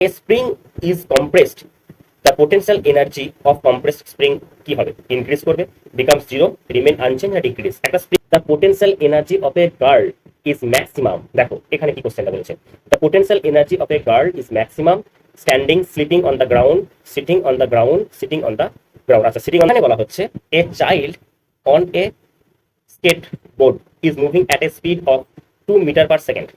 A spring is compressed, the potential energy of compressed spring কি হবে? Increase করবে, becomes zero, remain unchanged না decrease? একটা spring, the potential energy of a girl is maximum, দেখো এখানে কি কোশ্চেনটা বলেছে, the potential energy of a girl is maximum standing, sleeping on the ground, sitting on the ground, sitting on the ground। আচ্ছা, sitting on বলা হচ্ছে a child on a skateboard is moving at a speed of 2 meter per second.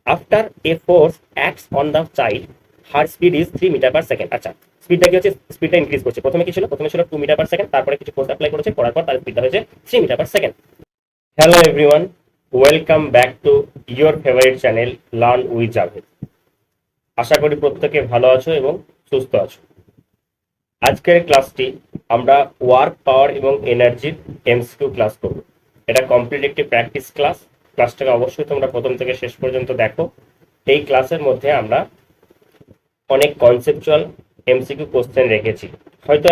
After a force acts on the child, her speed is 3 meter per second। আচ্ছা, স্পিডটা কি হচ্ছে? স্পিডটা increase করছে। প্রথমে কি ছিল? প্রথমে ছিল 2 মিটার পার সেকেন্ড, তারপরে কিছু ফোর্স অ্যাপ্লাই করেছে, করার পর তার স্পিডটা হয়েছে 3 metre per second. Hello everyone, welcome back to your favourite channel learn with Javed. আশা করি প্রত্যেকে ভালো আছো এবং সুস্থ আছো। আজকের ক্লাসটি আমরা ওয়ার্ক পাওয়ার এবং এনার্জির এমসিকিউ ক্লাস করব। এটা কমপ্লিট একটি প্র্যাকটিস ক্লাস। ক্লাসটাকে অবশ্যই তোমরা প্রথম থেকে শেষ পর্যন্ত দেখো। এই ক্লাসের মধ্যে আমরা অনেক কনসেপচুয়াল এমসিকিউ কোশ্চেন রেখেছি। হয়তো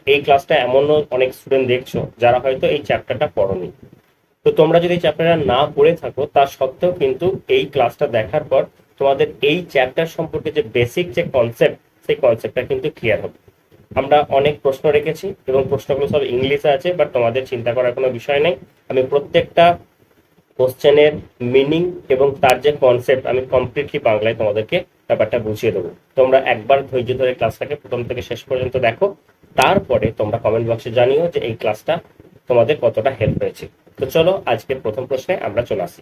এই ক্লাসটা এমনও অনেক স্টুডেন্ট দেখছো যারা হয়তো এই চ্যাপ্টারটা পড়োনি। তো তোমরা যদি চ্যাপ্টারটা না পড়ে থাকো তা সত্ত্বেও কিন্তু এই ক্লাসটা দেখার পর তোমাদের এই চ্যাপ্টার সম্পর্কে যে বেসিক যে কনসেপ্ট, সেই কনসেপ্টটা কিন্তু ক্লিয়ার হবে। আমরা অনেক প্রশ্ন রেখেছি এবং প্রশ্নগুলো সব ইংলিশে আছে, বাট তোমাদের চিন্তা করার কোনো বিষয় নেই। আমি প্রত্যেকটা কোশ্চেনের মিনিং এবং তার যে কনসেপ্ট আমি কমপ্লিটলি বাংলায় তোমাদেরকে ব্যাপারটা বুঝিয়ে দেবো। তোমরা একবার ধৈর্য ধরে ক্লাসটাকে প্রথম থেকে শেষ পর্যন্ত দেখো, তারপরে তোমরা কমেন্ট বক্সে জানিও যে এই ক্লাসটা তোমাদের কতটা হেল্প হয়েছে। তো চলো আজকে প্রথম প্রশ্নে আমরা চলে আসি।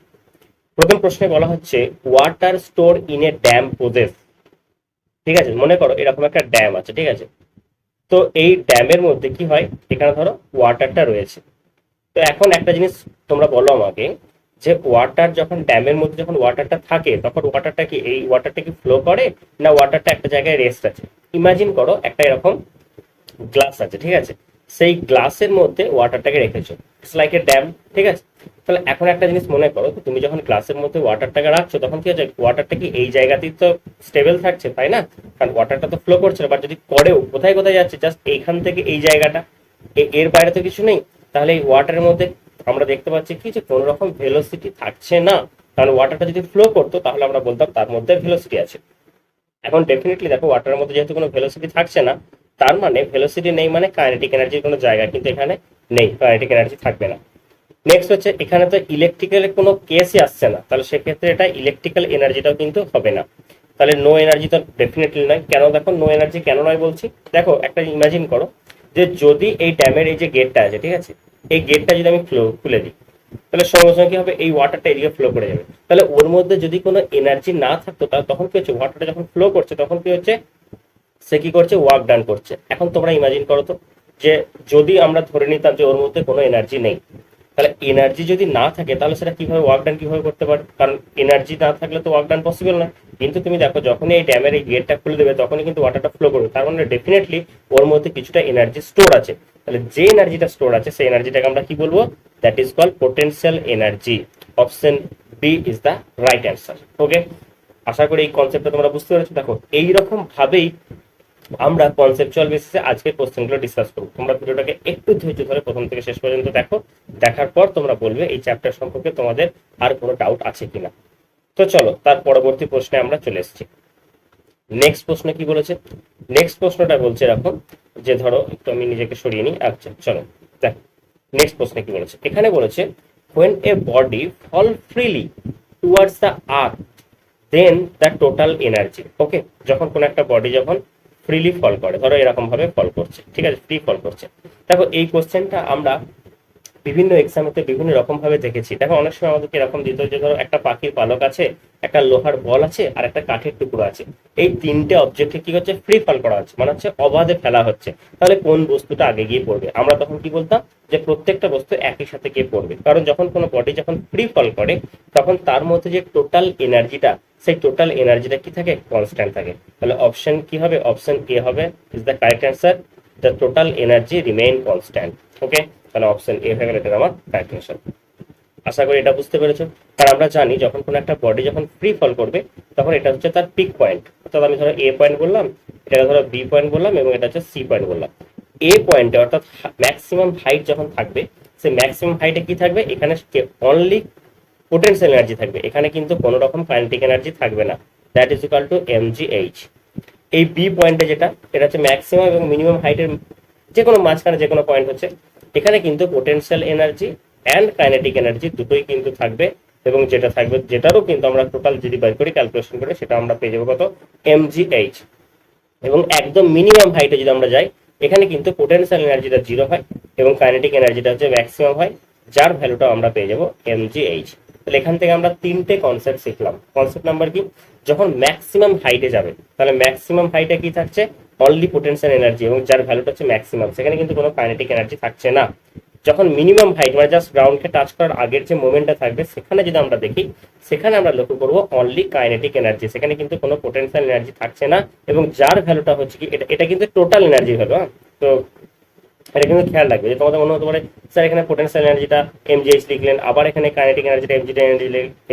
প্রথম প্রশ্নে বলা হচ্ছে water store in a dam possesses. ঠিক আছে, মনে করো এরকম একটা ড্যাম আছে, ঠিক আছে। তো এই ড্যামের মধ্যে কি হয়, এখানে ধরো ওয়াটারটা রয়েছে। তো এখন একটা জিনিস তোমরা বলো আমাকে, যে ওয়াটার যখন ড্যামের মধ্যে যখন ওয়াটারটা থাকে তখন ওয়াটারটা কি এই ওয়াটারটা কি ফ্লো করে, না ওয়াটারটা একটা জায়গায় রেস্ট আছে? ইমাজিন করো একটা এরকম গ্লাস আছে, ঠিক আছে। সেই গ্লাসের মধ্যে ওয়াটারটাকে রেখেছো, ইটস লাইক এ ড্যাম, ঠিক আছে। তাহলে এখন একটা জিনিস মনে করো, তুমি যখন গ্লাসের মধ্যে ওয়াটারটাকে রাখছো তখন কি হচ্ছে, ওয়াটারটা কি এই জায়গাতেই তো স্টেবল থাকছে, তাই না? কারণ ওয়াটারটা তো ফ্লো করছে না। বাট যদি করেও, কোথায় কোথায় যাচ্ছে? জাস্ট এইখান থেকে এই জায়গাটা, এর বাইরে তো কিছু নেই। তাহলে এই ওয়াটারের মধ্যে আমরা দেখতে পাচ্ছি কি, যে কোনো রকম ভেলোসিটি থাকছে না। কারণ ওয়াটারটা যদি ফ্লো করতো তাহলে আমরা বলতাম তার মধ্যে ভেলোসিটি আছে। এখন ডেফিনেটলি দেখো ওয়াটারের মধ্যে যেহেতু কোনো ভেলোসিটি থাকছে না, তার মানে ভেলোসিটি নেই মানে কাইনেটিক এনার্জির কোনো জায়গা কিন্তু এখানে নেই, কাইনেটিক এনার্জি থাকবে না। নেক্সট হচ্ছে এখানে তো ইলেকট্রিক্যালের কোনো কেসই আসছে না, তাহলে সেক্ষেত্রে এটা ইলেকট্রিক্যাল এনার্জিটাও কিন্তু হবে না। তাহলে নো এনার্জি তো ডেফিনেটলি নয়। কেন? দেখো নো এনার্জি কেন নয় বলছি, দেখো একটা ইমাজিন করো যে যদি এই ড্যামের এই যে গেটটা আছে, ঠিক আছে, এই গেটটা যদি আমি খুলে দিই, তাহলে সঙ্গে সঙ্গে কি হবে, এই ওয়াটারটা এদিকে ফ্লো করে যাবে। তাহলে ওর মধ্যে যদি কোনো এনার্জি না থাকতো তাহলে তখন কি হচ্ছে, ওয়াটারটা যখন ফ্লো করছে তখন কি হচ্ছে, সে কি করছে, ওয়ার্ক ডান করছে। এখন তোমরা ইমাজিন করো তো, যে যদি আমরা ধরে নিতাম যে ওর মধ্যে কোনো এনার্জি নেই, তাহলে এনার্জি যদি না থাকে তাহলে সেটা কিভাবে ওয়ার্ক ডান কিভাবে করতে পারে? কারণ এনার্জি না থাকলে তো ওয়ার্ক ডান পসিবল নয়। কিন্তু তুমি দেখো যখনই এই ড্যামের এই গেটটা খুলে দেবে তখনই কিন্তু ওয়াটারটা ফ্লো করবে, তার মানে ডেফিনেটলি ওর মধ্যে কিছুটা এনার্জি স্টোর আছে। তাহলে যে এনার্জিটা স্টোর আছে সেই এনার্জিটাকে আমরা কি বলবো, that is called potential energy. Option B is the right answer. Okay, আশা করি এই কনসেপ্টটা তোমরা বুঝতে পেরেছো। দেখো এইরকম ভাবেই আমরা কনসেপচুয়াল বেসিসে আজকের কোশ্চেনগুলো ডিসকাস করব। তোমরা ভিডিওটাকে একটু ধৈর্য ধরে প্রথম থেকে শেষ পর্যন্ত দেখো, দেখার পর তোমরা বলবে এই চ্যাপ্টার সম্পর্কে তোমাদের আর কোনো ডাউট আছে কিনা। তো চলো তার পরবর্তী প্রশ্নে আমরা চলে এসেছি। নেক্সট প্রশ্ন কি বলেছে? নেক্সট প্রশ্নটা বলছে এরকম, যে ধরো একটু আমি নিজেকে সরিয়ে নিই। আচ্ছা চলো দেখ, নেক্সট প্রশ্নে কি বলেছে। এখানে বলেছে when a body fall freely towards the earth then the total energy। ওকে, যখন কোন একটা বডি যখন ফ্রিলি ফল করে, ধরো এরকম ভাবে ফল করছে, ঠিক আছে, ফ্রি ফল করছে। দেখো এই কোশ্চেনটা আমরা বিভিন্ন এক্সামেতে বিভিন্ন রকম ভাবে দেখেছি। দেখো অনেক সময় আমাদেরকে এরকম দিত যে ধরো একটা পাখির পালক আছে, একটা লোহার বল আছে আর একটা কাঠের টুকরো আছে, এই তিনটে অবজেক্টে কি হচ্ছে, ফ্রি ফল করা হচ্ছে, মানে হচ্ছে অবাধে ফেলা হচ্ছে। তাহলে কোন বস্তুটা আগে গিয়ে পড়বে? আমরা তখন কি বলতাম, যে প্রত্যেকটা বস্তু একই সাথে গিয়ে পড়বে। কারণ যখন কোনো বডি যখন ফ্রি ফল করে তখন তার মধ্যে যে টোটাল এনার্জিটা, সেই টোটাল এনার্জিটা কি থাকে, কনস্ট্যান্ট থাকে। তাহলে অপশন কি হবে, অপশন এ হবে is the correct answer, the total energy remain constant. Okay, তাহলে অপশন এ হয়ে গেল এটা আমার কারেক্ট অ্যান্সার। আশা করি এটা বুঝতে পেরেছো। কারণ আমরা জানি যখন কোনো একটা বডি যখন ফ্রি ফল করবে তখন এটা হচ্ছে তার পিক পয়েন্ট। অর্থাৎ আমি ধরো এ পয়েন্ট বললাম, এটা ধরো বি পয়েন্ট বললাম এবং এটা হচ্ছে সি পয়েন্ট বললাম। এ পয়েন্টে অর্থাৎ ম্যাক্সিমাম হাইট যখন থাকবে, সেই ম্যাক্সিমাম হাইটে কি থাকবে, এখানে অনলি পোটেনশিয়াল এনার্জি থাকবে, এখানে কিন্তু কোনো রকম কাইনেটিক এনার্জি থাকবে না। That is equal two mgh। এই বি পয়েন্টে যেটা, এটা হচ্ছে ম্যাক্সিমাম এবং মিনিমাম হাইটের যে কোনো মাঝখানে যে কোনো পয়েন্ট হচ্ছে, এখানে কিন্তু potential energy and kinetic energy দুটোই কিন্তু থাকবে, এবং যেটা থাকবে যেটারও কিন্তু আমরা টোটাল যদি বের করি ক্যালকুলেশন করে, সেটা আমরা পেয়ে যাবো কত, mgh। এবং একদম মিনিমাম হাইটে যদি আমরা যাই, এখানে কিন্তু পোটেনশিয়াল এনার্জিটা 0 হয় এবং কাইনেটিক এনার্জিটা হচ্ছে ম্যাক্সিমাম হয়, যার ভ্যালুটা আমরা পেয়ে যাবো mgh। তাহলে এখান থেকে আমরা তিনটে কনসেপ্ট শিখলাম। কনসেপ্ট নাম্বার কি, যখন ম্যাক্সিমাম হাইটে যাবে তাহলে ম্যাক্সিমাম হাইটে কি থাকছে, অনলি পোটেনশিয়াল এনার্জি, এবং যার ভ্যালুটা হচ্ছে ম্যাক্সিমাম, সেখানে কিন্তু কোনো কাইনেটিক এনার্জি থাকছে না। যখন মিনিমাম হাইট মানে জাস্ট গ্রাউন্ডকে টাচ করার আগের যে মোমেন্টটা থাকবে, সেখানে যদি আমরা দেখি, সেখানে আমরা লক্ষ্য করবো অনলি কাইনেটিক এনার্জি, সেখানে কিন্তু কোনো পোটেনশিয়াল এনার্জি থাকছে না, এবং যার ভ্যালুটা হচ্ছে কি, এটা এটা কিন্তু টোটাল এনার্জি ভ্যালু। হ্যাঁ, তো এটা কিন্তু খেয়াল রাখবে যে তোমাদের মনে হতে পারে স্যার এখানে পোটেনশিয়াল এনার্জিটা mgh লিখলেন, আবার এখানে কাইনেটিক এনার্জিটা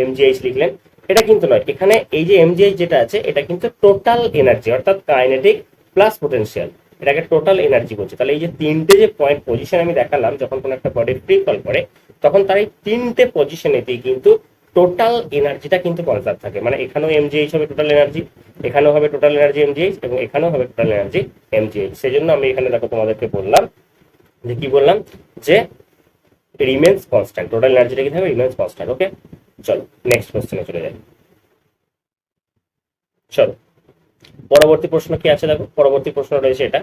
mgh লিখলেন। এটা কিন্তু নয়, এখানে এই যে mgh যেটা আছে, এটা কিন্তু টোটাল এনার্জি, অর্থাৎ কাইনেটিক প্লাস পোটেনশিয়াল, এটাকে টোটাল এনার্জি বলছে। তাহলে এই যে তিনটে যে পয়েন্ট পজিশন আমি দেখালাম, যখন কোনো একটা বডি ফ্রি ফল করে, তখন তার এই তিনটে পজিশনেতেই কিন্তু টোটাল এনার্জিটা কিন্তু কনসার্ভ থাকে। মানে এখানেও mgh হবে টোটাল এনার্জি, এখানেও হবে টোটাল এনার্জি mgh, এবং এখানেও হবে টোটাল এনার্জি mgh। সেই জন্য আমি এখানে দেখো তোমাদেরকে বললাম যে, কি বললাম, যে রিমেন্স কনস্ট্যান্ট, টোটাল এনার্জিটা কি থাকবে, রিমেন্স কনস্ট্যান্ট। ওকে, চলো নেক্সট কোশ্চেনে চলে যাই। চলো পরবর্তী প্রশ্ন কি আছে দেখো, পরবর্তী প্রশ্ন রয়েছে এটা,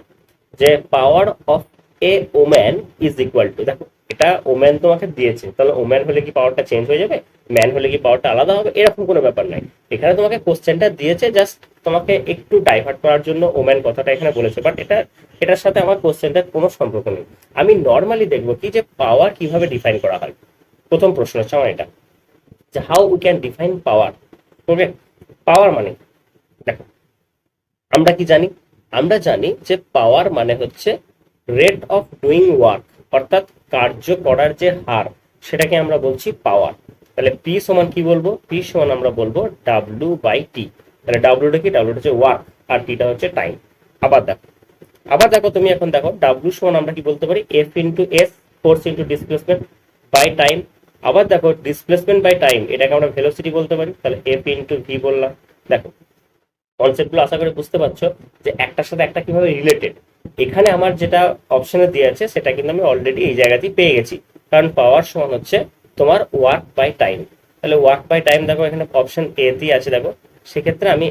যে power of a woman is equal two, দেখো এটা ওম্যান তোমাকে দিয়েছে, তাহলে ওম্যান হলে কি পাওয়ারটা চেঞ্জ হয়ে যাবে, ম্যান হলে কি পাওয়ারটা আলাদা হবে, এরকম কোনো ব্যাপার নাই। এখানে তোমাকে কোশ্চেনটা দিয়েছে জাস্ট তোমাকে একটু ডাইভার্ট করার জন্য ওম্যান কথাটা এখানে বলেছে, বাট এটার সাথে আমার কোশ্চেনটার কোনো সম্পর্ক নেই। আমি নর্মালি দেখবো কি, যে পাওয়ার কিভাবে ডিফাইন করা হয়। প্রথম প্রশ্ন হচ্ছে আমার এটা, যে হাউ উই ক্যান ডিফাইন পাওয়ার। ওকে, পাওয়ার মানে দেখো, আমরা কি জানি, আমরা জানি যে পাওয়ার মানে হচ্ছে রেট অফ ডুইং ওয়ার্ক, অর্থাৎ কার্য করার যে হার, সেটাকে আমরা বলছি পাওয়ার। তাহলে পি সমান কি বলবো, পি সমান আমরা বলবো ডাব্লিউ বাই টি। তাহলে ডাব্লিউটা কি, ডাব্লিউটা হচ্ছে ওয়ার্ক, আর টিটা হচ্ছে টাইম। আবার দেখো, আবার দেখো তুমি এখন দেখো, ডাব্লিউ সমান আমরা কি বলতে পারি, F into S, force into displacement by time. আবার দেখো ডিসপ্লেসমেন্ট বাই টাইম, এটাকে আমরা ভেলোসিটি বলতে পারি, তাহলে এফ ইন্টু ভি বললাম। দেখো কনসেপ্টগুলো আশা করি বুঝতে পারছো যে একটার সাথে একটা কিভাবে রিলেটেড। এখানে আমার যেটা অপশনে দিয়ে আছে, সেটা কিন্তু আমি অলরেডি এই জায়গাতেই পেয়ে গেছি, কারণ পাওয়ার সমান হচ্ছে তোমার ওয়ার্ক বাই টাইম। তাহলে ওয়ার্ক বাই টাইম দেখো এখানে অপশন এ তেই আছে, দেখো সেক্ষেত্রে আমি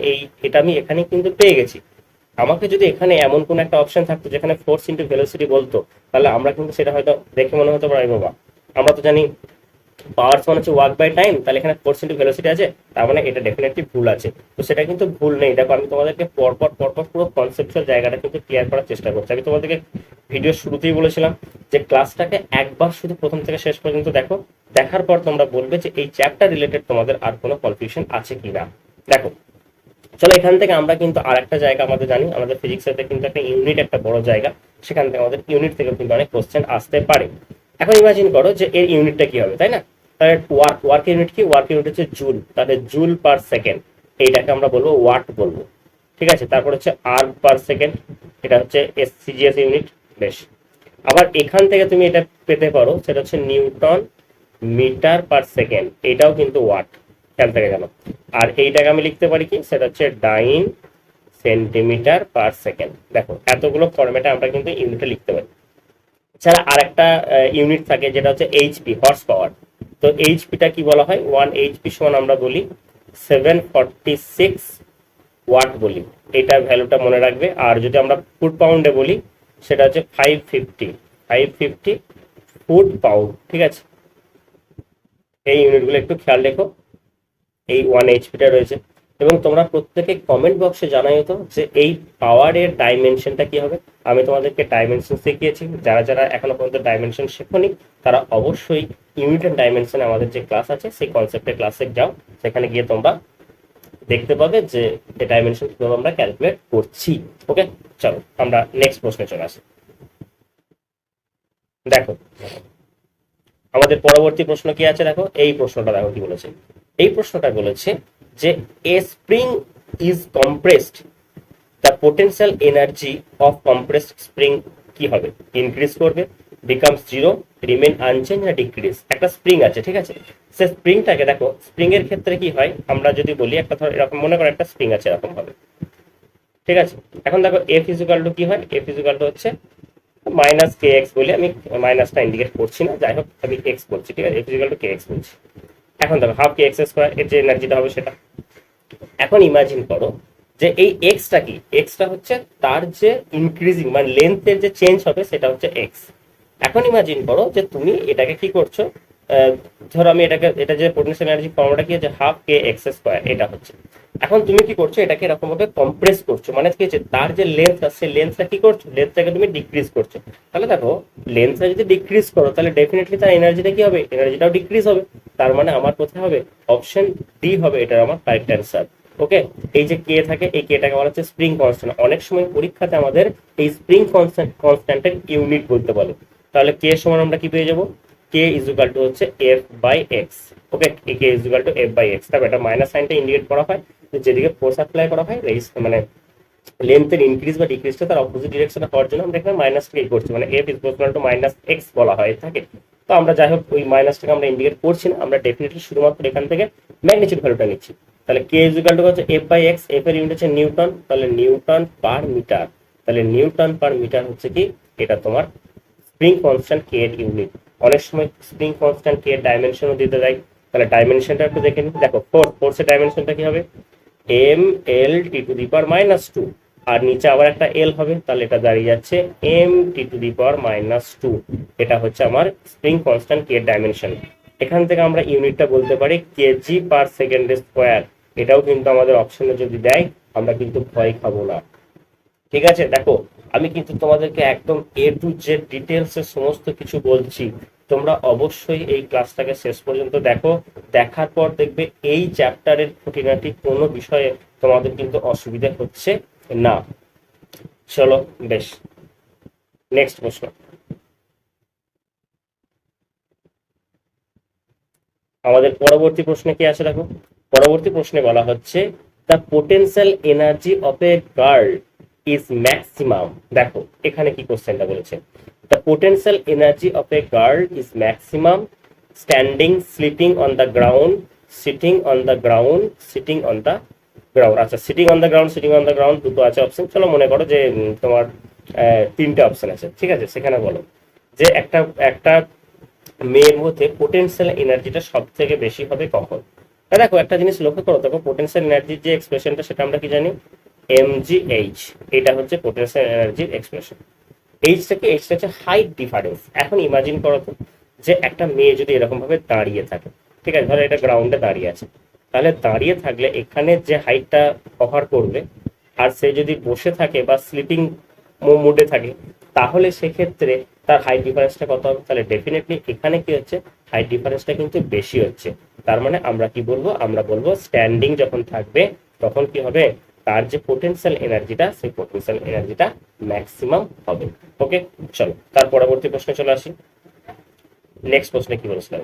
এটা আমি এখানে কিন্তু পেয়ে গেছি। আমাকে যদি এখানে এমন কোন একটা অপশন থাকতো যেখানে ফোর্স ইন্টু ভেলোসিটি বলতো, তাহলে আমরা কিন্তু সেটা হয়তো দেখে মনে হতে পারে বাবা, আমরা তো জানি পাওয়ার সমান হচ্ছে ওয়ার্ক বাই টাইম, তাহলে এখানে ফোর্স ইন্টু ভেলোসিটি আছে, তার মানে এটা ডেফিনেটলি ভুল আছে। তো সেটা কিন্তু ভুল নেই। দেখো আমি তোমাদেরকে পরপর পরপর পুরো কনসেপচুয়াল জায়গাটা কিন্তু ক্লিয়ার করার চেষ্টা করছি। আমি তোমাদেরকে ভিডিও শুরুতেই বলেছিলাম যে ক্লাসটাকে একবার শুধু প্রথম থেকে শেষ পর্যন্ত দেখো, দেখার পর তোমরা বলবে যে এই চ্যাপ্টার রিলেটেড তোমাদের আর কোনো কনফিউশন আছে কিনা। দেখো চলো এখান থেকে আমরা কিন্তু আর একটা জায়গা আমাদের জানি, আমাদের ফিজিক্সের কিন্তু একটা ইউনিট, একটা বড় জায়গা, সেখান থেকে আমাদের ইউনিট থেকে কিন্তু অনেক কোশ্চেন আসতে পারে। এখন ইমাজিন করো যে এর ইউনিটটা কি হবে, তাই না? তাহলে ওয়ার্ক ইউনিট কি, ওয়ার্ক ইউনিট হচ্ছে জুল, তাহলে জুল পার সেকেন্ড, এইটাকে আমরা বলবো ওয়াট বলবো, ঠিক আছে। তারপর হচ্ছে আর পার সেকেন্ড, এটা হচ্ছে সিজিএস ইউনিট। বেশ, আবার এখান থেকে তুমি এটা পেতে পারো, সেটা হচ্ছে নিউটন মিটার পার সেকেন্ড, এটাও কিন্তু ওয়াট, খেয়াল থেকে গেল। আর এইটাকে আমি লিখতে পারি কি, সেটা হচ্ছে ডাইন সেন্টিমিটার পার সেকেন্ড। দেখো এতগুলো ফরম্যাটে আমরা কিন্তু ইউনিটে লিখতে পারি। এছাড়া আর একটা ইউনিট থাকে যেটা হচ্ছে এইচপি, হর্স পাওয়ার। তো এইচপিটা কি বলা হয়, 1 এইচপি সমান আমরা বলি 746 ওয়াট বলি, এটার ভ্যালুটা মনে রাখবে। আর যদি আমরা ফুট পাউন্ডে বলি, সেটা হচ্ছে 550 ফুট পাউন্ড, ঠিক আছে। এই ইউনিটগুলো একটু খেয়াল রেখো, এই 1 এইচপিটা রয়েছে। এবং তোমরা প্রত্যেকে কমেন্ট বক্সে জানাই তো যে এই পাওয়ারের ডাইমেনশনটা কি হবে। আমি তোমাদেরকে ডাইমেনশন শিখিয়েছি, যারা যারা এখনো পর্যন্ত ডাইমেনশন শেখোনি তারা অবশ্যই ইউনিট এন্ড ডাইমেনশনে আমাদের যে ক্লাস আছে সেই কনসেপ্টের ক্লাসে যাও, সেখানে গিয়ে তোমরা দেখতে পাবে যে এই ডাইমেনশন কিভাবে আমরা ক্যালকুলেট করছি। ওকে, চলো আমরা নেক্সট প্রশ্নে চলে আসি। দেখো আমাদের পরবর্তী প্রশ্ন কি আছে, দেখো এই প্রশ্নটা দেখো কি বলেছে। এই প্রশ্নটা বলেছে যে a spring is compressed, the potential energy of compressed spring কি হবে, ইনক্রিজ করবে, বিকামস জিরো, রিমেন আনচেঞ্জ না ডিক্রিজ। একটা স্প্রিং আছে, ঠিক আছে, সে স্প্রিংটাকে দেখো, স্প্রিং এর ক্ষেত্রে কি হয় আমরা যদি বলি, একটা ধর এরকম মনে করো একটা স্প্রিং আছে এরকম ভাবে, ঠিক আছে। এখন দেখো এফ ইজিক্যাল টু কি হয়, এফ ইজিক্যাল টু হচ্ছে মাইনাস কে এক্স বলে, আমি মাইনাসটা ইন্ডিকেট করছি না, যাই হোক আমি এক্স বলছি, ঠিক আছে, এফ ইজিক্যাল টু কে এক্স বলছি। এখন দেখো হাফ কে এক্স স্কোয়ার, এর যে এনার্জিটা হবে সেটা। এখন ইমাজিন করো যে এই এক্সটা কি, এক্সটা হচ্ছে তার যে ইনক্রিজিং মানে লেন্থের যে চেঞ্জ হবে সেটা হচ্ছে এক্স। এখন ইমাজিন করো যে তুমি এটাকে কি করছো, আহ, ধরো আমি এটাকে, এটা যে পোটেনশিয়াল এনার্জি ফর্মুলাটা কি হচ্ছে হাফ কে এক্স স্কোয়ার, এটা হচ্ছে। এখন তুমি কি করছো, এটাকে এরকম ভাবে কম্প্রেস করছো, মানে কি হচ্ছে তার যে লেন্থ আছে লেন্থটা কি করছো, লেন্থটাকে তুমি ডিক্রিজ করছো। তাহলে দেখো লেন্থটা যদি ডিক্রিজ করো তাহলে ডেফিনেটলি তার এনার্জিটা কি হবে, এনার্জিটাও ডিক্রিজ হবে। তার মানে আমার কোথায় হবে, অপশন ডি হবে এটার আমার কারেক্ট অ্যান্সার। ওকে। এই যে কে থাকে, এই কেটাকে বলা হচ্ছে স্প্রিং কনস্ট্যান্ট। অনেক সময় পরীক্ষাতে আমাদের এই স্প্রিং কনস্ট্যান্টের ইউনিট বলতে বলে। তাহলে কে সমান আমরা কি পেয়ে যাবো, কে ইজ ইকুয়াল টু হচ্ছে F by X. Okay, K is equal to F by X. তবে এটা মাইনাস সাইনটা ইন্ডিকেট করা হয় যেদিকে ফোর্স অ্যাপ্লাই করা হয়, মানে লেন্থের ইনক্রিজ বা ডিক্রিজটা তার অপোজিট ডিরেকশনে হওয়ার জন্য আমরা এখানে মাইনাস কে করছি, মানে F is equal two minus x বলা হয় থাকে। তো আমরা যাই হোক ওই মাইনাসটাকে আমরা ইন্ডিকেট করছি না, আমরা ডেফিনেটলি শুধুমাত্র এখান থেকে ম্যাগনিটিউড ভ্যালুটা নিচ্ছি। তাহলে কে ইজ ইকুয়াল টু হচ্ছে এফ বাই এক্স, এফ এর ইউনিট হচ্ছে নিউটন, তাহলে নিউটন পার মিটার। তাহলে নিউটন পার মিটার হচ্ছে কি, এটা তোমার স্প্রিং কনস্ট্যান্ট কে এর ইউনিট। অনেক সময় স্প্রিং কনস্ট্যান্ট কে এর ডাইমেনশনও দিতে দেয়। তাহলে ডাইমেনশনটা একটু দেখে নিই। দেখো ফোর্সের ডাইমেনশনটা কি হবে, M L T to the power minus two, আর নিচে আবার একটা এল হবে, তাহলে এটা দাঁড়িয়ে যাচ্ছে M T to the power minus two. এটা হচ্ছে আমার স্প্রিং কনস্ট্যান্ট কে এর ডাইমেনশন। এখান থেকে আমরা ইউনিটটা বলতে পারি কেজি পার সেকেন্ড স্কোয়ার। এটাও কিন্তু আমাদের অপশনে যদি দেয় আমরা কিন্তু ভয় খাবো না। ঠিক আছে, দেখো আমি কিন্তু তোমাদেরকে একদম এ টু জেড ডিটেলস এর সমস্ত কিছু বলছি। তোমরা অবশ্যই এই ক্লাসটাকে শেষ পর্যন্ত দেখো, দেখার পর দেখবে এই চ্যাপ্টারের খুঁটিনাটি কোনো বিষয়ে তোমাদের কিন্তু অসুবিধা হচ্ছে না। চলো বেশ, নেক্সট প্রশ্ন। আমাদের পরবর্তী প্রশ্নে কি আছে দেখো, পরবর্তী প্রশ্নে বলা হচ্ছে the potential energy of a girl is maximum. দেখো এখানে কি কোশ্চেনটা বলেছে, the potential energy of a girl is maximum standing, sleeping on the ground, sitting on the ground, sitting on the ground. আচ্ছা, sitting on the ground, sitting on the ground দুটো আছে option. চলো মনে করো যে তোমার তিনটে অপশন আছে, ঠিক আছে। সেখানে বলো যে একটা একটা মেয়ের মধ্যে পোটেনশিয়াল এনার্জিটা সব থেকে বেশি হবে কখন। দেখো একটা জিনিস লক্ষ্য করো, দেখো পোটেনশিয়াল এনার্জির যে এক্সপ্রেশনটা সেটা আমরা কি জানি, mgh। এটা হচ্ছে পোটেনশিয়াল এনার্জির এক্সপ্রেশন। এইচটা হচ্ছে হাইট ডিফারেন্স। এখন ইমাজিন করো তো যে একটা মেয়ে যদি এরকম ভাবে দাঁড়িয়ে থাকে, ঠিক আছে, ধরো এটা গ্রাউন্ডে দাঁড়িয়ে আছে, তাহলে দাঁড়িয়ে থাকলে এখানে যে হাইটটা কভার করবে, আর সে যদি বসে থাকে বা স্লিপিং মোডে থাকে, তাহলে সেক্ষেত্রে তার হাইট ডিফারেন্সটা কত হবে, তাহলে ডেফিনেটলি এখানে কি হচ্ছে, হাইট ডিফারেন্সটা কিন্তু বেশি হচ্ছে। তার মানে আমরা কি বলবো, আমরা বলবো স্ট্যান্ডিং যখন থাকবে তখন কি হবে, তার যে পোটেনশিয়াল এনার্জিটা সেই পোটেনশিয়াল এনার্জিটা ম্যাক্সিমাম হবে। ওকে, চলো তার পরবর্তী প্রশ্নে চলে আসি। নেক্সট প্রশ্নে কি বলেছিলাম,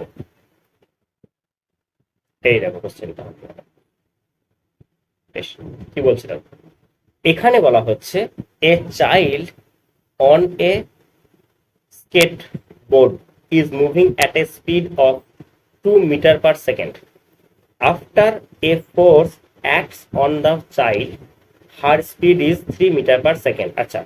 এই দেখো কোশ্চেনটা বেশ কি বলছিলাম, এখানে বলা হচ্ছে এ child on A skateboard is moving at a speed of 2 meter per second. After a force acts on the child, her speed is 3 meter per second. আচ্ছা,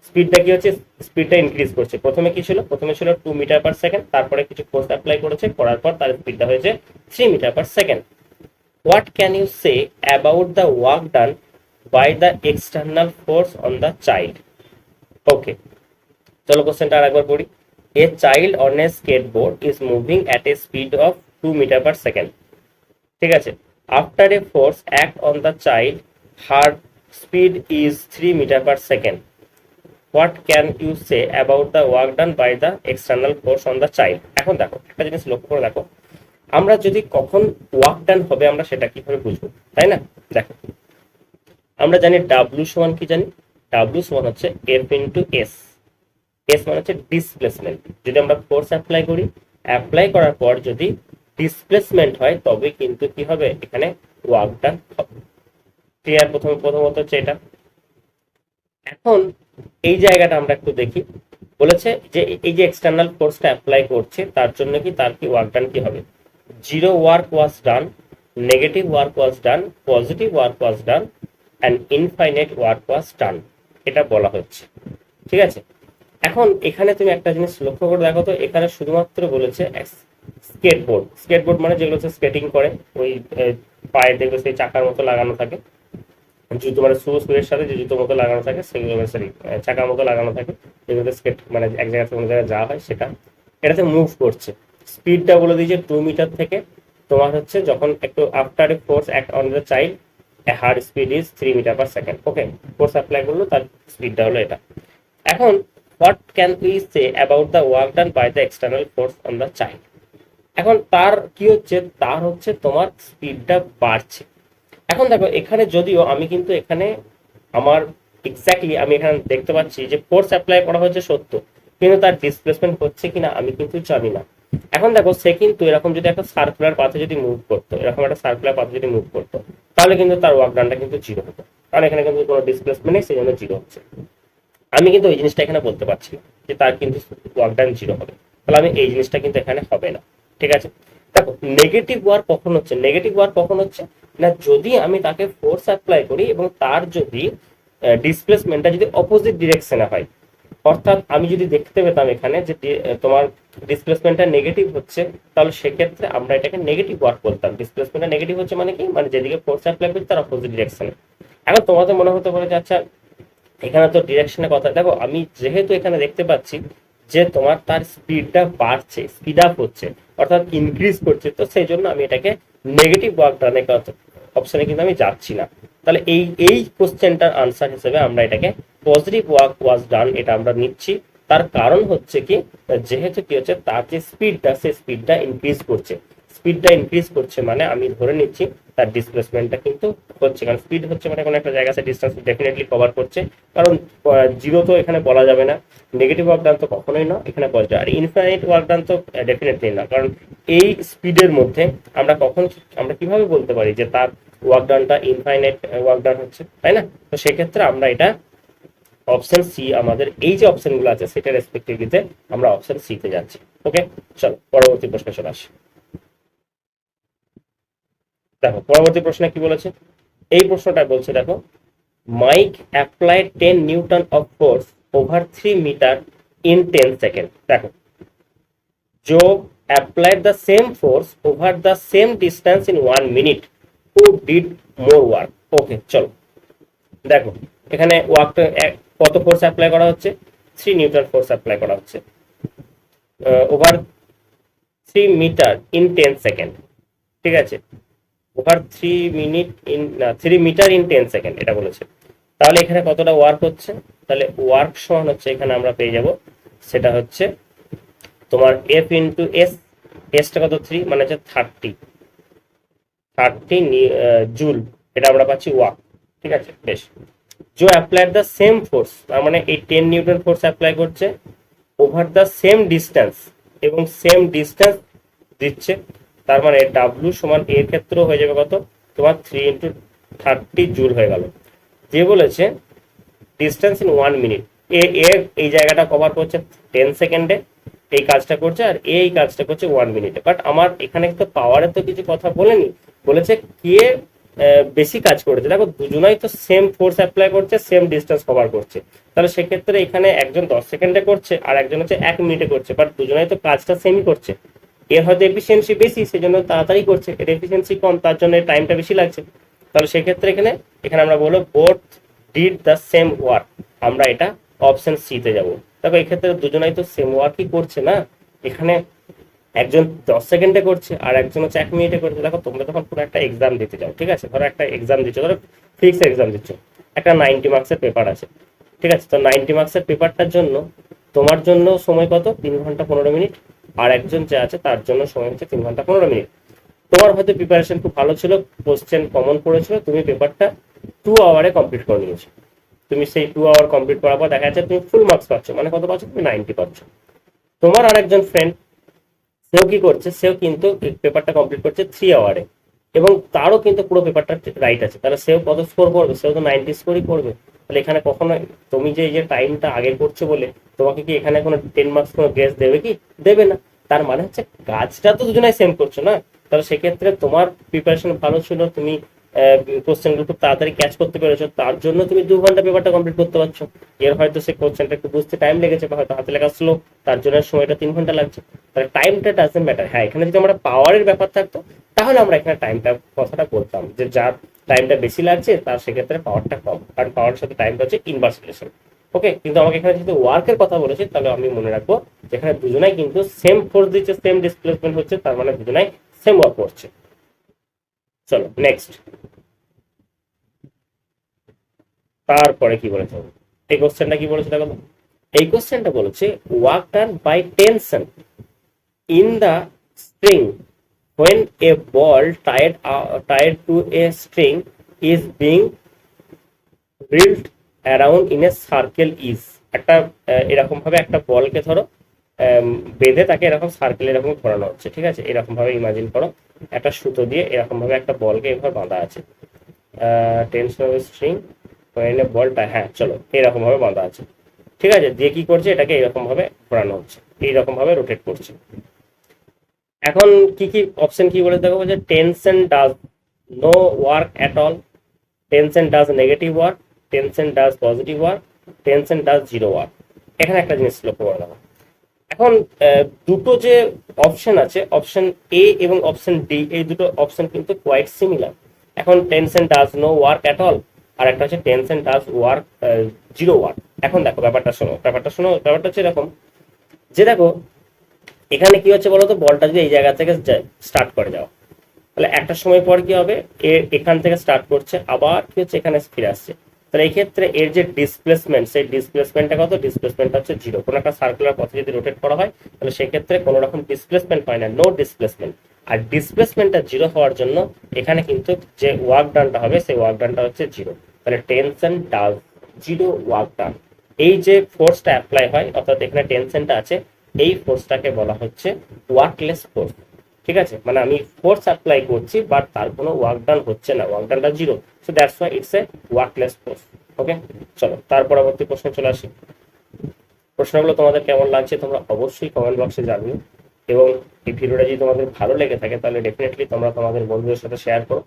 স্পিডটা কি হচ্ছে, স্পিডটা ইনক্রিজ করছে। প্রথমে কি ছিল, প্রথমে ছিল 2 মিটার পার সেকেন্ড, তারপরে কিছু ফোর্স অ্যাপ্লাই করেছে, করার পর তার স্পিডটা হয়েছে 3 metre per second. What can you say about the work done by the external force on the child. Okay, চলো কোশ্চেনটা আরেকবার পড়ি। A child on a skateboard is moving at a speed of 2 meter per second, ঠিক আছে। After a force act on the child, her speed is 3 metre per second. What can you say about the work done by the external force on the child. এখন দেখো একটা জিনিস লক্ষ্য করে দেখো, আমরা যদি কখন ওয়ার্ক ডান হবে আমরা সেটা কিভাবে বুঝবো, তাই না। দেখো আমরা জানি ডাব্লিউ সমান কি জানি, ডাব্লিউ সমান হচ্ছে এফ ইন্টু এস। এস মানে হচ্ছে ডিসপ্লেসমেন্ট। যদি আমরা ফোর্স অ্যাপ্লাই করি, অ্যাপ্লাই করার পর যদি ডিসপ্লেসমেন্ট হয় তবে কিন্তু কি হবে, এখানে ওয়ার্ক ডান হবে। ক্লিয়ার, প্রথমত হচ্ছে এটা। এখন এই জায়গাটা আমরা একটু দেখি, বলেছে যে এই যে এক্সটার্নাল ফোর্সটা অ্যাপ্লাই করছে তার জন্য কি তার কি ওয়ার্ক ডান কি হবে, zero work was done, negative work was done, positive work was done, and infinite work was done, এটা বলা হচ্ছে। ঠিক আছে, এখন এখানে তুমি একটা জিনিস লক্ষ্য করে দেখো তো, এখানে শুধুমাত্র বলেছে স্কেটবোর্ড। স্কেটবোর্ড মানে যেগুলো হচ্ছে স্কেটিং করে, ওই পায়ে দেখবে সেই চাকার মতো লাগানো থাকে, জুতো মানে শুয়ের সাথে যে জুতো মতো লাগানো থাকে সেগুলো, সরি চাকার মতো লাগানো থাকে, যেগুলো স্কেট মানে এক জায়গা থেকে অন্য জায়গায় যাওয়া হয়, সেটা এটাতে মুভ করছে। স্পিডটা বলে দিয়েছে 2 মিটার থেকে তোমার হচ্ছে যখন একটু after a force act on the child her speed is 3 metre per second. Okay, force apply করলো, তার স্পিডটা হলো এটা। এখন what can we say about the work done by the external force on the child. এখন তার কি হচ্ছে, তার হচ্ছে তোমার স্পিডটা বাড়ছে। এখন দেখো এখানে যদিও আমি কিন্তু এখানে আমার এক্স্যাক্টলি আমি এখানে দেখতে পাচ্ছি যে ফোর্স অ্যাপ্লাই করা হচ্ছে সত্য, কিন্তু তার ডিসপ্লেসমেন্ট হচ্ছে কিনা আমি কিন্তু জানি না। এখন দেখো সে কিন্তু এরকম যদি একটা সার্কুলার পাথে যদি মুভ করতো, এরকম একটা সার্কুলার পাথে যদি মুভ করতো, তাহলে কিন্তু তার ওয়ার্ক ডানটা কিন্তু জিরো হতো, কারণ এখানে কিন্তু কোনো ডিসপ্লেসমেন্ট নেই, সেই জন্য জিরো হচ্ছে। আমি কিন্তু ওই জিনিসটা এখানে বলতে পারছি না যে তার কিন্তু ওয়ার্ক ডান জিরো হবে, তাহলে আমি এই জিনিসটা কিন্তু এখানে হবে না। ঠিক আছে, দেখো নেগেটিভ ওয়ার্ক কখন হচ্ছে, নেগেটিভ ওয়ার্ক কখন হচ্ছে না, যদি আমি তাকে ফোর্স অ্যাপ্লাই করি এবং তার যদি ডিসপ্লেসমেন্টটা যদি অপোজিট ডিরেকশনে হয়, অর্থাৎ আমি যদি দেখতে পেতাম এখানে যে তোমার ডিসপ্লেসমেন্টটা নেগেটিভ হচ্ছে, তাহলে সেক্ষেত্রে আমরা এটাকে নেগেটিভ ওয়ার্ক বলতাম। ডিসপ্লেসমেন্টটা নেগেটিভ হচ্ছে মানে কি, মানে যেদিকে ফোর্স অ্যাপ্লাই করছি তার অপোজিট ডিরেকশনে। এখন তোমাদের মনে হতে পারে যে আচ্ছা এখানে তো ডিরেকশনের কথা, দেখো আমি যেহেতু এখানে দেখতে পাচ্ছি যে তোমার তার স্পিডটা বাড়ছে, স্পিড আপ হচ্ছে, অর্থাৎ ইনক্রিজ করছে, তো সেই জন্য আমি এটাকে নেগেটিভ ওয়ার্ক ডানে অপশনে কিন্তু আমি যাচ্ছি না। তাহলে এই কোশ্চেনটার আনসার হিসেবে আমরা এটাকে পজিটিভ ওয়ার্ক ওয়াজ ডান এটা আমরা নিচ্ছি। তার কারণ হচ্ছে কি, যেহেতু কি হচ্ছে তার যে স্পিডটা, সে স্পিডটা ইনক্রিজ করছে, স্পিডটা ইনক্রিজ করছে মানে আমি ধরে নিচ্ছি তার ডিসপ্লেসমেন্টটা কিন্তু হচ্ছে, কারণ স্পিড হচ্ছে মানে কোনো একটা জায়গা সে ডিস্টেন্স ডেফিনেটলি কভার করছে, কারণ জিরো তো এখানে বলা যাবে না, নেগেটিভ ওয়ার্ক ডান তো কখনোই না এখানে বলা যায়, আর ইনফাইনাইট ওয়ার্ক ডান তো ডেফিনেটলি না, কারণ এই স্পিডের মধ্যে আমরা কিভাবে বলতে পারি যে তার ওয়ার্ক ডানটা ইনফাইনাইট ওয়ার্ক ডান হচ্ছে, তাই না? তো সেক্ষেত্রে আমরা এটা অপশন সি, আমাদের এই যে অপশনগুলো আছে সেটা রেসপেক্টিভলিতে আমরা অপশন সি তে যাচ্ছি। ওকে, চলো পরবর্তী প্রশ্নে চলে আসি। দেখো পরবর্তী প্রশ্নে কি বলেছে, এই প্রশ্নটা বলছে দেখো, Mike applied 10 newton of force over 3 metre in 10 second. দেখো, जो applied the same force over the same distance in 1 minute, who did more work? ওকে চলো দেখো এখানে ওয়ার্কটা কত ফোর্স অ্যাপ্লাই করা হচ্ছে, 3 নিউটন ফোর্স অ্যাপ্লাই করা হচ্ছে ওভার 3 মিটার ইন 10 সেকেন্ড। ঠিক আছে, over 3 minute in 3 metre in 10 second এটা বলেছে। তাহলে এখানে কতটা ওয়ার্ক হচ্ছে, তাহলে ওয়ার্ক সমান হচ্ছে এখানে আমরা পেয়ে যাব, সেটা হচ্ছে তোমার এফ ইন্টু এস, এসটা কত 3 মানে হচ্ছে 30 জুল, এটা আমরা পাচ্ছি ওয়ার্ক। ঠিক আছে, বেশ। জো অ্যাপ্লাইড দ্য সেম ফোর্স, তার মানে এই 10 নিউটন ফোর্স অ্যাপ্লাই করছে ওভার দ্য সেম ডিস্টেন্স, এবং সেম ডিস্টেন্স দিচ্ছে, তার মানে ডাব্লিউ সমান এর ক্ষেত্রেও হয়ে যাবে কত তোমার 3 × 30 জুল হয়ে গেল। যে বলেছে ডিস্টেন্স ইন 1 মিনিট, এই জায়গাটা কভার করছে 10 সেকেন্ডে, এই কাজটা করছে, আর এই কাজটা করছে 1 মিনিটে। বাট আমার এখানে তো পাওয়ারের তো কিছু কথা বলেনি, বলেছে কে বেশি কাজ করেছে। দেখো দুজনাই তো সেম ফোর্স অ্যাপ্লাই করছে, সেম ডিস্টেন্স কভার করছে, তাহলে সেক্ষেত্রে এখানে একজন 10 সেকেন্ডে করছে আর একজন হচ্ছে 1 মিনিটে করছে, বাট দুজনাই তো কাজটা সেমই করছে। এর হয়তো এফিসিয়েন্সি বেশি, সেই জন্য তাড়াতাড়ি করছে, এর এফিসিয়েন্সি কম, তার জন্য টাইমটা বেশি লাগছে। তাহলে সেক্ষেত্রে এখানে এখানে আমরা বলবো both did the same work, আমরা এটা অপশন সি তে যাবো। দেখো এক্ষেত্রে দুজনাই তো সেম ওয়ার্কই করছে না, এখানে একজন 10 সেকেন্ডে করছে আর একজন হচ্ছে 1 মিনিটে করছে। দেখো তোমরা তখন পুরো একটা এক্সাম দিতে যাও, ঠিক আছে, ধরো একটা এক্সাম দিচ্ছ, ধরো ফিক্স এক্সাম দিচ্ছ, একটা 90 মার্কসের পেপার আছে, ঠিক আছে, তো 90 মার্কসের পেপারটার জন্য তোমার জন্য সময় কত 3 ঘন্টা 15 মিনিট, আর একজন যে আছে তার জন্য সময় হচ্ছে 3 ঘন্টা 15 মিনিট। তোমার হয়তো প্রিপারেশন খুব ভালো ছিল, কোশ্চেন কমন পড়েছিল, তুমি পেপারটা 2 আওয়ারে কমপ্লিট করে নিয়েছো। তুমি সেই 2 আওয়ার কমপ্লিট করার পর দেখা যাচ্ছে তুমি ফুল মার্কস পাচ্ছ, মানে কত পাচ্ছ তুমি 90 পাচ্ছ। তোমার আরেকজন ফ্রেন্ড সেও কি করছে, সেও কিন্তু পেপারটা কমপ্লিট করছে 3 আওয়ারে, এবং তারও কিন্তু পুরো পেপারটা রাইট আছে, তাহলে সেও কত স্কোর করবে, সেও তো 90 স্কোরই করবে। তাহলে এখানে কখনো তুমি যে এই যে টাইমটা আগে করছো বলে তোমাকে কি এখানে কোনো 10 মার্কস কোনো গ্রেস দেবে কি, দেবে না। তার মানে হচ্ছে কাজটা তো দুজনাই সেম করছো না, তাহলে সেক্ষেত্রে তোমার প্রিপারেশন ভালো ছিল, তুমি কোশ্চেনগুলো খুব তাড়াতাড়ি ক্যাচ করতে পেরেছো, তার জন্য তুমি 2 ঘন্টা পেপারটা কমপ্লিট করতে পারছো। এর হয়তো সে কোশ্চেনটা একটু বুঝতে টাইম লেগেছে বা হয়তো হাতে লেখা স্লো, তার জন্য সময়টা 3 ঘন্টা লাগছে। তাহলে টাইমটা ডাজন্ট ম্যাটার। হ্যাঁ, এখানে যদি আমরা পাওয়ারের ব্যাপার থাকতো তাহলে আমরা এখানে টাইমটা কথাটা বলতাম যে যার টাইমটা বেশি লাগছে তার সেক্ষেত্রে পাওয়ারটা কম, কারণ পাওয়ারের সাথে টাইমটা হচ্ছে ইনভার্স রিলেশন। ওকে, কিন্তু আমাকে এখানে যেহেতু ওয়ার্কের কথা বলেছে তাহলে আমি মনে রাখবো যেখানে দুজনাই কিন্তু সেম ফোর্স দিচ্ছে, সেম ডিসপ্লেসমেন্ট হচ্ছে, তার মানে দুজনাই সেম ওয়ার্ক করছে। চলো নেক্সট, তারপরে কি বলেছে এই কোশ্চেনটা, কি বলেছে দেখো। এই কোশ্চেনটা বলেছে work done by tension in the string when a ball tied to a string is being reeled around in a circle is, একটা এরকম ভাবে একটা বলকে ধরো বেঁধে তাকে এরকম সার্কেল এরকম ঘোরানো হচ্ছে, ঠিক আছে, এরকম ভাবে ইমাজিন করো একটা সুতো দিয়ে এরকম ভাবে একটা বলকে এভাবে বাঁধা আছে, tension of string when a ball হ্যাঁ চলো এরকম ভাবে বাঁধা আছে, ঠিক আছে, দিয়ে কি করছে এটাকে এরকম ভাবে ঘোরানো হচ্ছে, এইরকম ভাবে রোটেট করছে। এখন কি কি অপশন কি বলে দেখো, যে tension does no work at all, tension does negative work, tension does positive work, tension does zero work. এখানে একটা জিনিস লক্ষ্য করে দেখো, এখন দুটো যে অপশন আছে, অপশন এ এবং অপশন ডি, এই দুটো অপশন কিন্তু কোয়াইট সিমিলার। এখন tension does no work at all, আর একটা হচ্ছে tension does work zero work. এখন দেখো ব্যাপারটা হচ্ছে এরকম, যে দেখো এখানে কি হচ্ছে বলতো, বলটা যদি এই জায়গা থেকে স্টার্ট করে যাও, তাহলে একটা সময় পর কি হবে, এখান থেকে স্টার্ট করছে আবার কি হচ্ছে এখানে ফিরে আসছে, তাহলে এই ক্ষেত্রে এর যে ডিসপ্লেসমেন্ট, সেই ডিসপ্লেসমেন্টটা কত, ডিসপ্লেসমেন্ট হচ্ছে জিরো। কোনো একটা সার্কুলার পথে যদি রোটেট করা হয় তাহলে সেক্ষেত্রে কোনো রকম ডিসপ্লেসমেন্ট হয় না, নো ডিসপ্লেসমেন্ট। আর ডিসপ্লেসমেন্টটা জিরো হওয়ার জন্য এখানে কিন্তু যে ওয়ার্ক ডানটা হবে সেই ওয়ার্ক ডানটা হচ্ছে জিরো। তাহলে tension does zero work done, এই যে ফোর্সটা অ্যাপ্লাই হয় অর্থাৎ এখানে টেনশনটা আছে, এই ফোর্সটাকে বলা হচ্ছে ওয়ার্কলেস ফোর্স। ঠিক আছে, মানে আমি ফোর্স অ্যাপ্লাই করছি বাট তার কোনো ওয়ার্ক ডান হচ্ছে না, ওয়ার্ক ডানটা zero, so that's why it's a workless force. Okay, চলো তার পরবর্তী প্রশ্ন চলে আসি। প্রশ্নগুলো তোমাদের কেমন লাগছে তোমরা অবশ্যই কমেন্ট বক্সে জানিও, এবং এই ভিডিওটা যদি তোমাদের ভালো লেগে থাকে তাহলে ডেফিনেটলি তোমরা তোমাদের বন্ধুদের সাথে শেয়ার করো।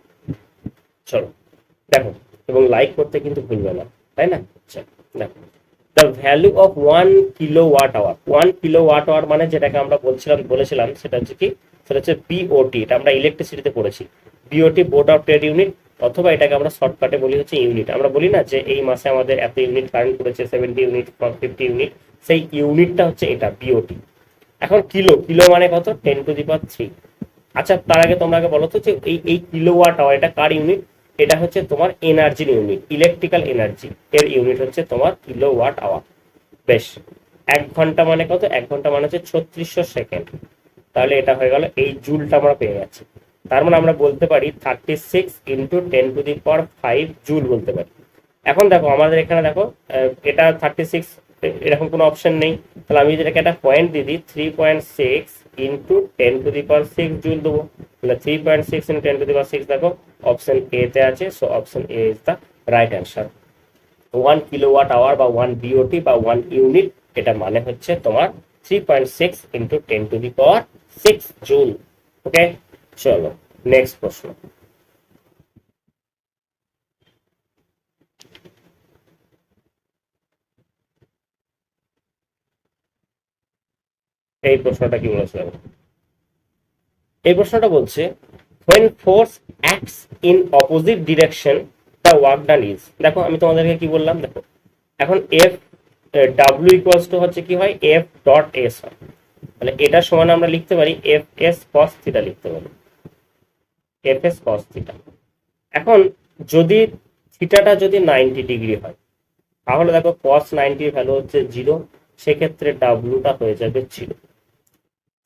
চলো দেখো, এবং লাইক করতে কিন্তু ভুলবে না, তাই না? আচ্ছা দেখো, the value of 1 kilowatt hour, 1 kilowatt hour মানে যেটাকে আমরা বলেছিলাম সেটা হচ্ছে কি, সেটা হচ্ছে বিওটি, এটা আমরা ইলেকট্রিসিটিতে পড়েছি, BOT board of trade unit, অথবা এটাকে আমরা শর্টকাটে বলি হচ্ছে ইউনিট। আমরা বলি না যে এই মাসে আমাদের এত ইউনিট কারেন্ট করেছে, 70 ইউনিট, 50 ইউনিট, সেই ইউনিটটা হচ্ছে এটা বিওটি। এখন কিলো, কিলো মানে কত, 10⁻³ আচ্ছা, তার আগে তোমরা আগে বলো তো যে এই কিলোওয়াট আওয়ার এটা কার ইউনিট, এটা হচ্ছে তোমার এনার্জির ইউনিট, ইলেকট্রিক্যাল এনার্জি এর ইউনিট হচ্ছে তোমার কিলোওয়াট আওয়ার। বেশ, 1 ঘন্টা মানে কত, 1 ঘন্টা মানে হচ্ছে 3600 সেকেন্ড, তাহলে এটা হয়ে গেল, এই জুলটা আমরা পেয়ে যাচ্ছি। তার মানে আমরা বলতে পারি 36 × 10⁵ জুল বলতে পারি। এখন দেখো আমাদের এখানে দেখো এটা 36 এরকম কোনো অপশন নেই, তাহলে আমি যেটাকে একটা পয়েন্ট দিয়ে দিই, 3.6 × 10⁶ জুল দেবো, তাহলে 3.6 × 10⁶ দেখো অপশন এ তে আছে, so option A is the right answer. 1 kilowatt hour বা 1 বিওটি বা 1 ইউনিট, এটা মানে হচ্ছে তোমার 3.6 × 10⁶ জুল। ওকে, চলো নেক্সট প্রশ্ন। এই প্রশ্নটা কি বলেছে, এই প্রশ্নটা বলছে when force acts in opposite direction the work done is, দেখো আমি তোমাদেরকে কি বললাম, দেখো এখন এফ ডাব্লিউ ইকুয়ালস টু হচ্ছে কি হয়, এফ ডট এস হয়, তাহলে এটা সমান আমরা লিখতে পারি এফ এস কস থিটা লিখতে পারি, এফ এস কস থিটা। এখন যদি থিটাটা যদি 90 ডিগ্রি হয় তাহলে দেখো কস 90 ভ্যালু হচ্ছে 0, সেক্ষেত্রে ডাব্লিউটা হয়ে যাবে 0।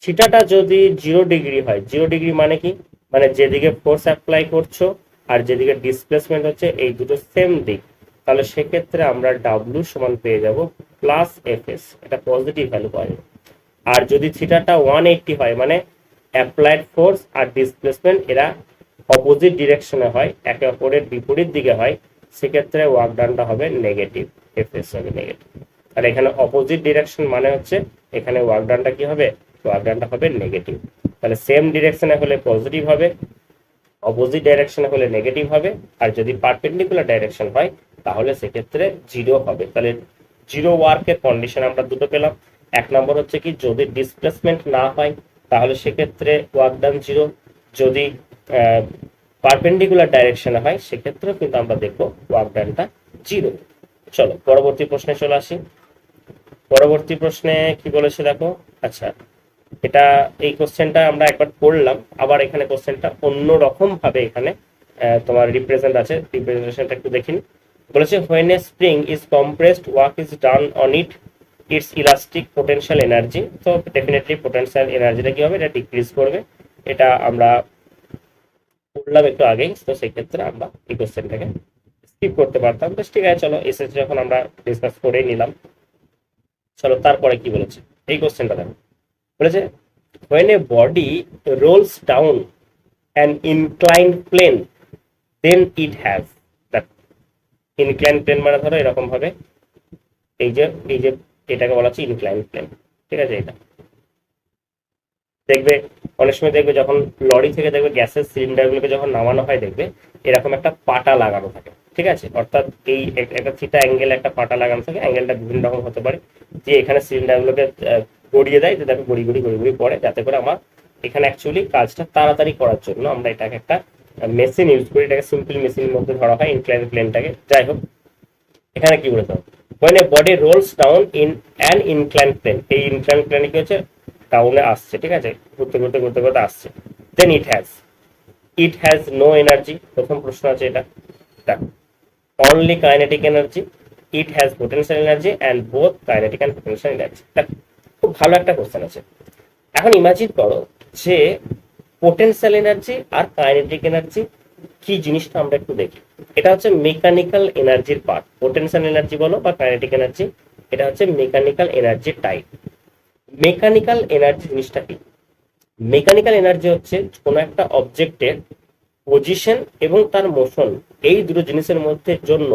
থিটাটা যদি 0 ডিগ্রি হয়, 0 ডিগ্রি মানে কি, মানে যেদিকে ফোর্স অ্যাপ্লাই করছো আর যেদিকে ডিসপ্লেসমেন্ট হচ্ছে এই দুটো সেম দিক, তাহলে সেক্ষেত্রে আমরা ডাব্লিউ সমান পেয়ে যাব প্লাস এফ এস, এটা পজিটিভ ভ্যালু পাওয়া যাবে। আর যদি থিটাটা 180 হয়, মানে অ্যাপ্লাইড ফোর্স আর ডিসপ্লেসমেন্ট এরা অপোজিট ডিরেকশনে হয়, একে অপরের বিপরীত দিকে হয়, সেক্ষেত্রে ওয়ার্ক ডানটা হবে নেগেটিভ, এফ এস হবে নেগেটিভ। আর এখানে অপোজিট ডিরেকশন মানে হচ্ছে এখানে ওয়ার্ক ডানটা কি হবে, ওয়ার্ক ডানটা হবে নেগেটিভ। তাহলে সেম ডিরেকশনে হলে পজিটিভ হবে, অপোজিট ডাইরেকশনে হলে নেগেটিভ হবে, আর যদি পারপেন্ডিকুলার ডাইরেকশন হয় তাহলে সেক্ষেত্রে জিরো হবে। তাহলে জিরো ওয়ার্কের কন্ডিশন আমরা দুটো পেলাম। এক নম্বর হচ্ছে কি, যদি ডিসপ্লেসমেন্ট না হয় তাহলে সেক্ষেত্রে ওয়ার্ক ডান জিরো, যদি পারপেন্ডিকুলার ডাইরেকশনে হয় সেক্ষেত্রেও কিন্তু আমরা দেখবো ওয়ার্ক ডানটা জিরো। চলো পরবর্তী প্রশ্নে চলে আসি। পরবর্তী প্রশ্নে কি বলেছে দেখো। আচ্ছা, এটা এই কোশ্চেনটা আমরা একবার পড়লাম, আবার এখানে কোশ্চেনটা অন্য রকম ভাবে এখানে তোমার রিপ্রেজেন্ট আছে, রিপ্রেজেন্টেশনটা একটু দেখিন। বলেছে when a spring is compressed work is done on its elastic potential energy, তো ডেফিনেটলি পোটেনশিয়াল এনার্জিটা কি হবে, এটা ডিক্রিজ করবে। এটা আমরা পড়লাম একটু আগেই, তো সেই ক্ষেত্রে আমরা এই কোশ্চেনটাকে স্কিপ করতে পারতাম। বেশ ঠিক আছে, চলো এসএসসি যখন আমরা ডিসকাস করেই নিলাম। চলো তারপরে কি বলেছে এই কোশ্চেনটা দেখো। বলেছে when a body rolls down an inclined plane then it has that inclined plane মানে ধরো এরকম ভাবে, এই যে এটাকে বলা হচ্ছে ইনক্লাইন্ড প্লেন, ঠিক আছে। এটা দেখবে অনেক সময় দেখবে যখন লরি থেকে দেখবে গ্যাসের সিলিন্ডারগুলোকে যখন নামানো হয় দেখবে এরকম একটা পাটা লাগানো থাকে, ঠিক আছে। অর্থাৎ এই একটা থিটা অ্যাঙ্গেল একটা পাটা লাগানো থাকে, অ্যাঙ্গেলটা বিভিন্ন রকম হতে পারে, যে এখানে সিলিন্ডারগুলোকে গড়িয়ে দেয়, যে দেখো গড়ি গড়ি গড়ি গড়ি পড়ে, যাতে করে আমার এখানে অ্যাকচুয়ালি কাজটা তাড়াতাড়ি করার জন্য আমরা এটাকে একটা মেশিন ইউজ করি, এটাকে সিম্পল মেশিনের মধ্যে ধরা হয় ইনক্লাইন প্লেনটাকে। যাই হোক, এখানে কি বলেছে, when a body rolls down in an inclined plane, এই ইনক্লাইন প্লেনে কি হচ্ছে, ডাউনে আসছে, ঠিক আছে, ঘুরতে ঘুরতে ঘুরতে ঘুরতে আসছে। দেন ইট হ্যাজ নো এনার্জি। প্রথম প্রশ্ন আছে এটা, only kinetic energy, it has potential energy and both kinetic and potential energy. খুব ভালো একটা কোশ্চেন আছে। এখন ইমাজিন করো যে পোটেনশিয়াল এনার্জি আর কাইনেটিক এনার্জি কি জিনিসটা আমরা একটু দেখি। এটা হচ্ছে মেকানিক্যাল এনার্জির পার্ট, পোটেনশিয়াল এনার্জি বলো বা কাইনেটিক এনার্জি, এটা হচ্ছে মেকানিক্যাল এনার্জির টাইপ। মেকানিক্যাল এনার্জি জিনিসটা কি? মেকানিক্যাল এনার্জি হচ্ছে কোনো একটা অবজেক্টের পজিশন এবং তার মোশন, এই দুটো জিনিসের মধ্যে জন্য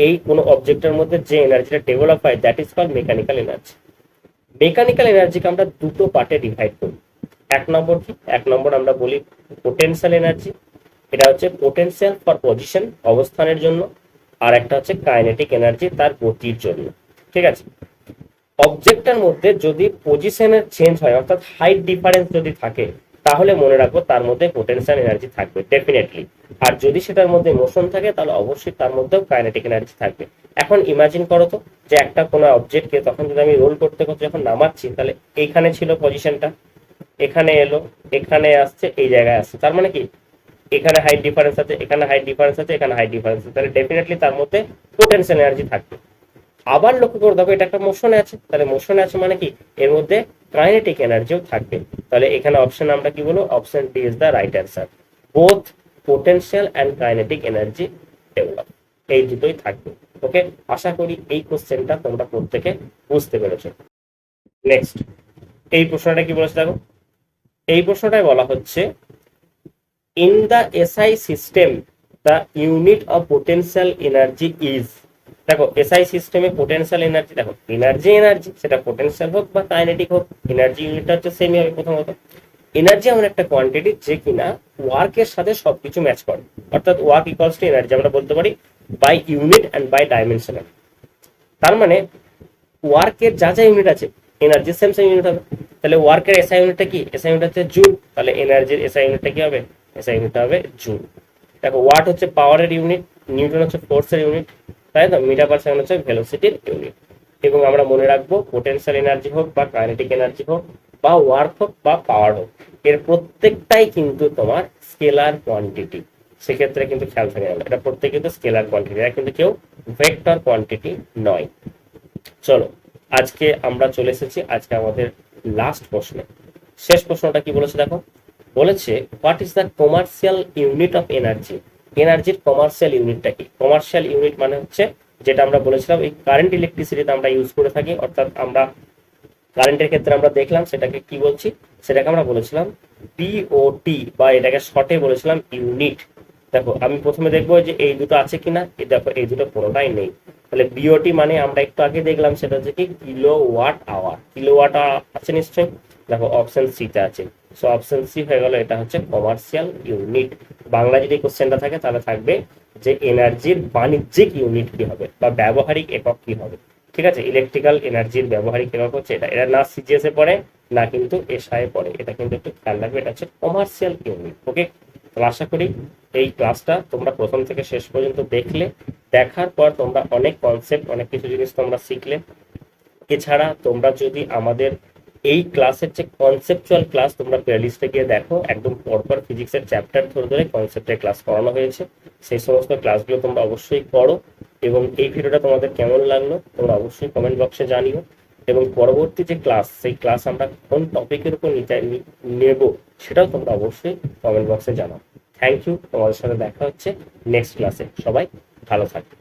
এই কোনো অবজেক্টের মধ্যে যে এনার্জিটা ডেভেলপ হয় that is called mechanical energy. Mechanical এনার্জিকে আমরা দুটো পার্টে ডিভাইড করি। এক নম্বর কি, এক নম্বর আমরা বলি পোটেনশিয়াল এনার্জি, এটা হচ্ছে পোটেনশিয়াল ফর পজিশন, অবস্থানের জন্য। আর একটা হচ্ছে কাইনেটিক এনার্জি, তার গতির জন্য, ঠিক আছে। অবজেক্টের মধ্যে যদি পজিশনের চেঞ্জ হয়, অর্থাৎ হাইট ডিফারেন্স যদি থাকে, তাহলে মনে রাখবো তার মধ্যে পোটেনশিয়াল এনার্জি থাকবে ডেফিনেটলি। আর যদি সেটার মধ্যে মোশন থাকে তাহলে অবশ্যই তার মধ্যেও কাইনেটিক এনার্জি থাকবে। এখন ইমাজিন করো তো যে একটা কোনো অবজেক্টকে তখন যদি আমি রোল করতে করতে যখন নামাচ্ছি, তাহলে এইখানে ছিল পজিশনটা, এখানে এলো, এখানে আসছে, এই জায়গায় আসছে, তার মানে কি এখানে হাইট ডিফারেন্স আছে, এখানে হাইট ডিফারেন্স আছে, এখানে হাইট ডিফারেন্স আছে, তাহলে ডেফিনেটলি তার মধ্যে পোটেনশিয়াল এনার্জি থাকবে। আবার লক্ষ্য করে দেখো এটা একটা মোশনে আছে, তাহলে মোশনে আছে মানে কি এর মধ্যে কাইনেটিক এনার্জিও থাকবে। তাহলে এখানে অপশন আমরা কি বলবো, option D is the right answer. Both potential and kinetic energy develop, এই দুটোই থাকবে। ওকে, আশা করি এই কোশ্চেনটা তোমরা প্রত্যেকে বুঝতে পেরেছো। নেক্সট এই প্রশ্নটা কি বলেছে দেখো, এই প্রশ্নটাই বলা হচ্ছে in the SI system the unit of potential energy is. দেখো এসআই সিস্টেমে পোটেনশিয়াল এনার্জি, দেখো এনার্জি সেটা পোটেনশিয়াল হোক বা কাইনেটিক হোক, এনার্জি ইউনিটটা হচ্ছে সেমই হবে। প্রথমত এনার্জি এমন একটা কোয়ান্টিটি যে কিনা ওয়ার্কের সাথে সবকিছু ম্যাচ করে, অর্থাৎ ওয়ার্ক ইকুয়ালস টু এনার্জি আমরা বলতে পারি by unit and by dimensional. তার মানে ওয়ার্কের যা যা ইউনিট আছে এনার্জি সেম সেম ইউনিট হবে। তাহলে ওয়ার্কের এসআই ইউনিটটা কি, এসআই ইউনিট হচ্ছে জুল, তাহলে এনার্জির এসআই ইউনিটটা কি হবে, এসআই ইউনিটটা হবে জুল। দেখো ওয়াট হচ্ছে পাওয়ারের ইউনিট, নিউটন হচ্ছে ফোর্সের ইউনিট, তাই তো মিটার পার সেকেন্ড হচ্ছে ভেলোসিটির ইউনিট। এবং আমরা মনে রাখবো পোটেনশিয়াল এনার্জি হোক বা কাইনেটিক এনার্জি হোক বা ওয়ার্ক হোক বা পাওয়ার হোক, এর প্রত্যেকটাই কিন্তু তোমার স্কেলার কোয়ান্টিটি। সেক্ষেত্রে কিন্তু খেয়াল থাকে না, এটা প্রত্যেক কিন্তু স্কেলার কোয়ান্টিটি, এটা কিন্তু কেউ ভেক্টর কোয়ান্টিটি নয়। চলো আজকে আমরা চলে এসেছি আজকে আমাদের লাস্ট প্রশ্নে। শেষ প্রশ্নটা কি বলেছে দেখো, বলেছে what is the commercial unit of energy. এনার্জির কমার্শিয়াল ইউনিটটা কি? কমার্শিয়াল ইউনিট মানে হচ্ছে যেটা আমরা বলেছিলাম এই কারেন্ট ইলেকট্রিসিটিতে আমরা ইউজ করে থাকি, অর্থাৎ আমরা কারেন্টের ক্ষেত্রে আমরা দেখলাম সেটাকে কি বলছি, সেটাকে আমরা বলেছিলাম বিওটি বা এটাকে শর্টে বলেছিলাম ইউনিট। দেখো আমি প্রথমে দেখবো যে এই দুটো আছে কিনা, দেখো এই দুটো কোনোটাই নেই। তাহলে বিওটি মানে আমরা একটু আগে দেখলাম সেটা হচ্ছে কি কিলোওয়াট আওয়ার, কিলোওয়াট আছে নিশ্চয়ই। দেখো অপশন সিতে আছে। সো অপশন সি হয়ে গেল, এটা হচ্ছে কমার্শিয়াল ইউনিট। বাংলা যদি কোশ্চেনটা থাকে তাহলে থাকবে যে এনার্জির বাণিজ্যিক ইউনিট কি হবে বা ব্যবহারিক একক কি হবে। ঠিক আছে, ইলেকট্রিক্যাল এনার্জির ব্যবহারিক একক হচ্ছে এটা। এটা না সিজিএস এ পড়ে না কিন্তু এসআই পড়ে, এটা কিন্তু একটু খেয়াল রাখবে, এটা হচ্ছে কমার্শিয়াল ইউনিট। ওকে, তো আশা করি এই ক্লাসটা তোমরা প্রথম থেকে শেষ পর্যন্ত দেখলে, দেখার পর তোমরা অনেক কনসেপ্ট, অনেক কিছু জিনিস তোমরা শিখলে। এছাড়া তোমরা যদি আমাদের এই ক্লাসের যে কনসেপচুয়াল ক্লাস তোমরা প্লেলিস্টে গিয়ে দেখো, একদম পরপর ফিজিক্সের চ্যাপ্টার ধরে ধরে কনসেপ্টের ক্লাস করানো হয়েছে, সেই সমস্ত ক্লাসগুলো তোমরা অবশ্যই করো। এবং এই ভিডিওটা তোমাদের কেমন লাগলো তোমরা অবশ্যই কমেন্ট বক্সে জানিও। এবং পরবর্তী যে ক্লাস, সেই ক্লাস আমরা কোন টপিকের উপর নেব সেটাও তোমরা অবশ্যই কমেন্ট বক্সে জানাও। থ্যাংক ইউ, তোমাদের সাথে দেখা হচ্ছে নেক্সট ক্লাসে। সবাই ভালো থাকবে।